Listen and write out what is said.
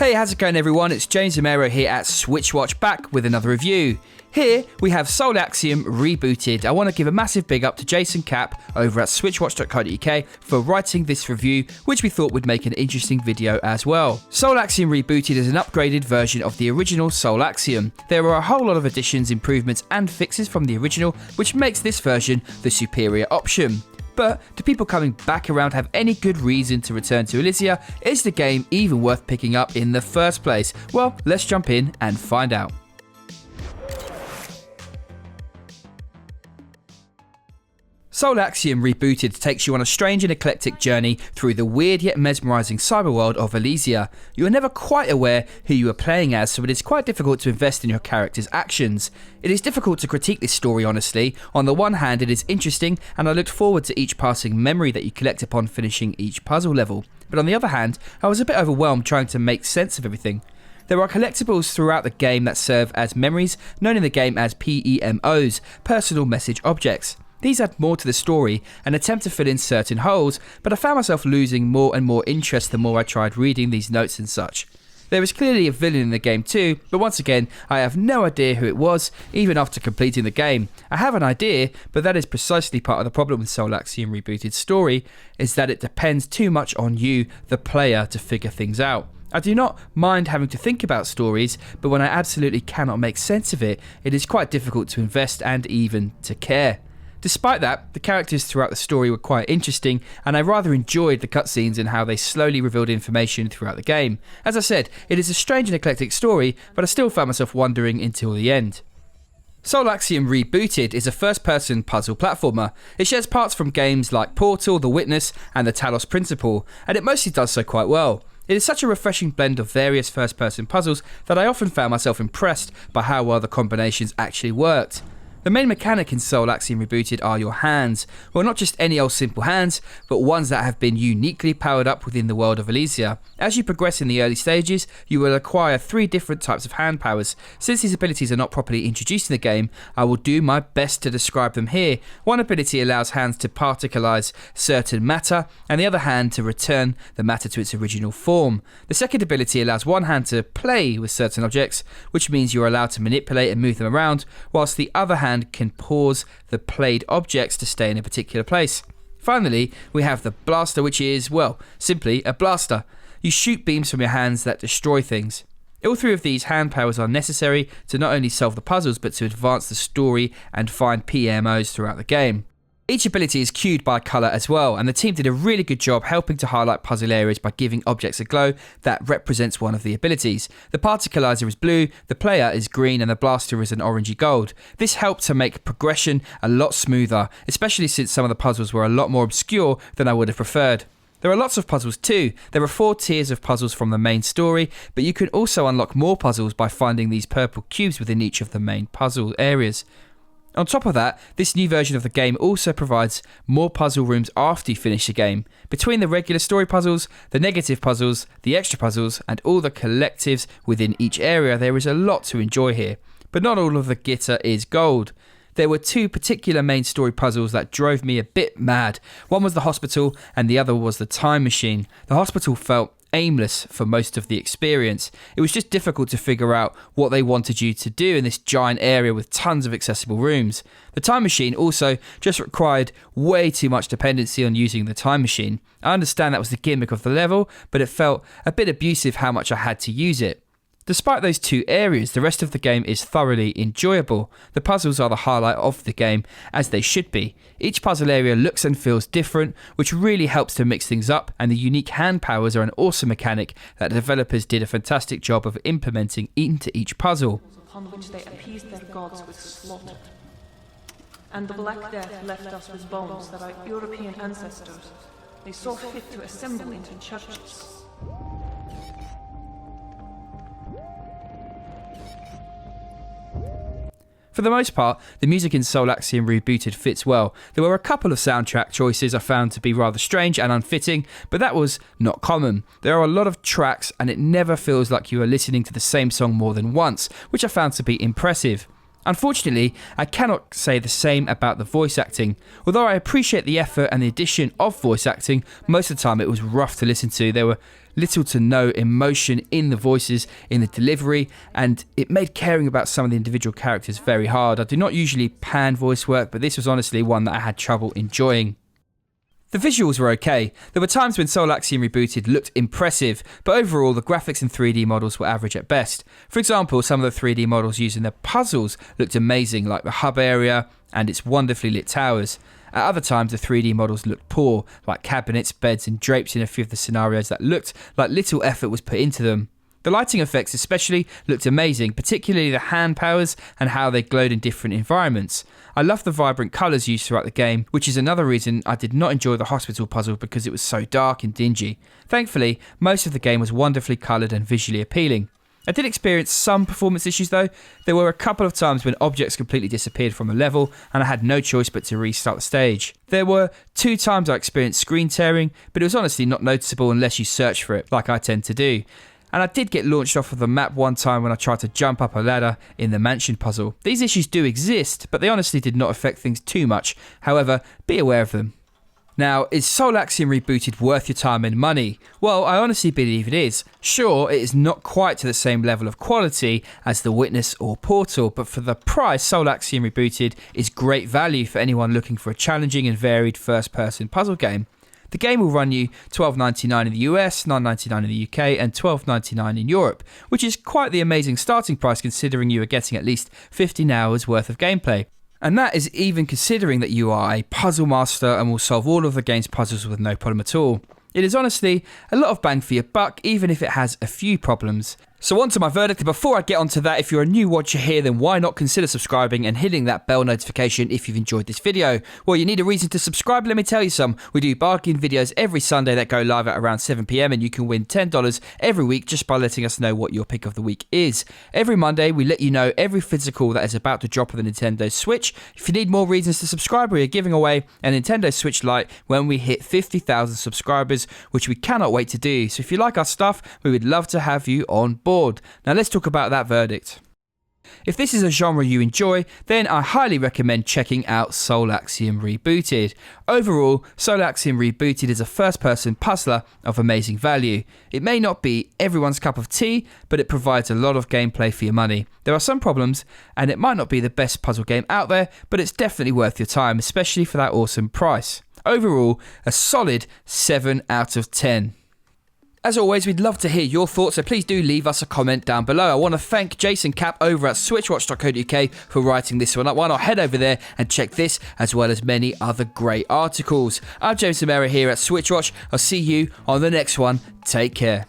Hey, how's it going everyone? It's James Romero here at SwitchWatch, back with another review. Here we have Axiom Rebooted. I want to give a massive big up to Jason Capp over at switchwatch.co.uk for writing this review, which we thought would make an interesting video as well. Axiom Rebooted is an upgraded version of the original Axiom. There are a whole lot of additions, improvements and fixes from the original, which makes this version the superior option. But do people coming back around have any good reason to return to Elysia? Is the game even worth picking up in the first place? Well, let's jump in and find out. Axiom Rebooted takes you on a strange and eclectic journey through the weird yet mesmerising cyberworld of Elysia. You are never quite aware who you are playing as, so it is quite difficult to invest in your character's actions. It is difficult to critique this story honestly. On the one hand, it is interesting and I looked forward to each passing memory that you collect upon finishing each puzzle level. But on the other hand, I was a bit overwhelmed trying to make sense of everything. There are collectibles throughout the game that serve as memories, known in the game as PEMOs, personal message objects. These add more to the story and attempt to fill in certain holes, but I found myself losing more and more interest the more I tried reading these notes and such. There is clearly a villain in the game too, but once again, I have no idea who it was, even after completing the game. I have an idea, but that is precisely part of the problem with Axiom Rebooted's story, is that it depends too much on you, the player, to figure things out. I do not mind having to think about stories, but when I absolutely cannot make sense of it, it is quite difficult to invest and even to care. Despite that, the characters throughout the story were quite interesting, and I rather enjoyed the cutscenes and how they slowly revealed information throughout the game. As I said, it is a strange and eclectic story, but I still found myself wondering until the end. Axiom Rebooted is a first-person puzzle platformer. It shares parts from games like Portal, The Witness, and the Talos Principle, and it mostly does so quite well. It is such a refreshing blend of various first-person puzzles that I often found myself impressed by how well the combinations actually worked. The main mechanic in Axiom Rebooted are your hands. Well, not just any old simple hands, but ones that have been uniquely powered up within the world of Elysia. As you progress in the early stages, you will acquire 3 different types of hand powers. Since these abilities are not properly introduced in the game, I will do my best to describe them here. One ability allows hands to particularize certain matter, and the other hand to return the matter to its original form. The second ability allows one hand to play with certain objects, which means you're allowed to manipulate and move them around, whilst the other hand can pause the played objects to stay in a particular place. Finally, we have the blaster, which is, well, simply a blaster. You shoot beams from your hands that destroy things. All 3 of these hand powers are necessary to not only solve the puzzles, but to advance the story and find PMOs throughout the game. Each ability is cued by colour as well, and the team did a really good job helping to highlight puzzle areas by giving objects a glow that represents one of the abilities. The particularizer is blue, the player is green, and the blaster is an orangey gold. This helped to make progression a lot smoother, especially since some of the puzzles were a lot more obscure than I would have preferred. There are lots of puzzles too. There are 4 tiers of puzzles from the main story, but you can also unlock more puzzles by finding these purple cubes within each of the main puzzle areas. On top of that, this new version of the game also provides more puzzle rooms after you finish the game. Between the regular story puzzles, the negative puzzles, the extra puzzles, and all the collectives within each area, there is a lot to enjoy here. But not all of the glitter is gold. There were 2 particular main story puzzles that drove me a bit mad. One was the hospital and the other was the time machine. The hospital felt aimless for most of the experience. It was just difficult to figure out what they wanted you to do in this giant area with tons of accessible rooms. The time machine also just required way too much dependency on using the time machine. I understand that was the gimmick of the level, but it felt a bit abusive how much I had to use it. Despite those 2 areas, the rest of the game is thoroughly enjoyable. The puzzles are the highlight of the game, as they should be. Each puzzle area looks and feels different, which really helps to mix things up, and the unique hand powers are an awesome mechanic that the developers did a fantastic job of implementing into each puzzle. Upon which they appeased their gods with slaughter. And the Black Death left us with bones that our European ancestors they saw fit to assemble into churches. For the most part, the music in Axiom Rebooted fits well. There were a couple of soundtrack choices I found to be rather strange and unfitting, but that was not common. There are a lot of tracks and it never feels like you are listening to the same song more than once, which I found to be impressive. Unfortunately, I cannot say the same about the voice acting. Although I appreciate the effort and the addition of voice acting, most of the time it was rough to listen to. There were little to no emotion in the voices, in the delivery, and it made caring about some of the individual characters very hard. I do not usually pan voice work, but this was honestly one that I had trouble enjoying. The visuals were okay. There were times when Soul Axiom Rebooted looked impressive, but overall the graphics and 3D models were average at best. For example, some of the 3D models used in the puzzles looked amazing, like the hub area and its wonderfully lit towers. At other times the 3D models looked poor, like cabinets, beds and drapes in a few of the scenarios that looked like little effort was put into them. The lighting effects especially looked amazing, particularly the hand powers and how they glowed in different environments. I love the vibrant colours used throughout the game, which is another reason I did not enjoy the hospital puzzle because it was so dark and dingy. Thankfully, most of the game was wonderfully coloured and visually appealing. I did experience some performance issues though. There were a couple of times when objects completely disappeared from a level and I had no choice but to restart the stage. There were 2 times I experienced screen tearing, but it was honestly not noticeable unless you search for it, like I tend to do. And I did get launched off of the map one time when I tried to jump up a ladder in the mansion puzzle. These issues do exist, but they honestly did not affect things too much. However, be aware of them. Now, is Soul Axiom Rebooted worth your time and money? Well, I honestly believe it is. Sure, it is not quite to the same level of quality as The Witness or Portal, but for the price, Soul Axiom Rebooted is great value for anyone looking for a challenging and varied first-person puzzle game. The game will run you $12.99 in the US, $9.99 in the UK and $12.99 in Europe, which is quite the amazing starting price considering you are getting at least 15 hours worth of gameplay. And that is even considering that you are a puzzle master and will solve all of the game's puzzles with no problem at all. It is honestly a lot of bang for your buck, even if it has a few problems. So on to my verdict. Before I get onto that, if you're a new watcher here, then why not consider subscribing and hitting that bell notification if you've enjoyed this video? Well, you need a reason to subscribe, let me tell you some. We do bargain videos every Sunday that go live at around 7 PM and you can win $10 every week just by letting us know what your pick of the week is. Every Monday, we let you know every physical that is about to drop on the Nintendo Switch. If you need more reasons to subscribe, we are giving away a Nintendo Switch Lite when we hit 50,000 subscribers, which we cannot wait to do. So if you like our stuff, we would love to have you on board. Now let's talk about that verdict. If this is a genre you enjoy, then I highly recommend checking out Soul Axiom Rebooted. Overall, Soul Axiom Rebooted is a first-person puzzler of amazing value. It may not be everyone's cup of tea, but it provides a lot of gameplay for your money. There are some problems, and it might not be the best puzzle game out there, but it's definitely worth your time, especially for that awesome price. Overall, a solid 7 out of 10. As always, we'd love to hear your thoughts, so please do leave us a comment down below. I want to thank Jason Capp over at SwitchWatch.co.uk for writing this one up. Why not head over there and check this as well as many other great articles. I'm James Romero here at SwitchWatch. I'll see you on the next one. Take care.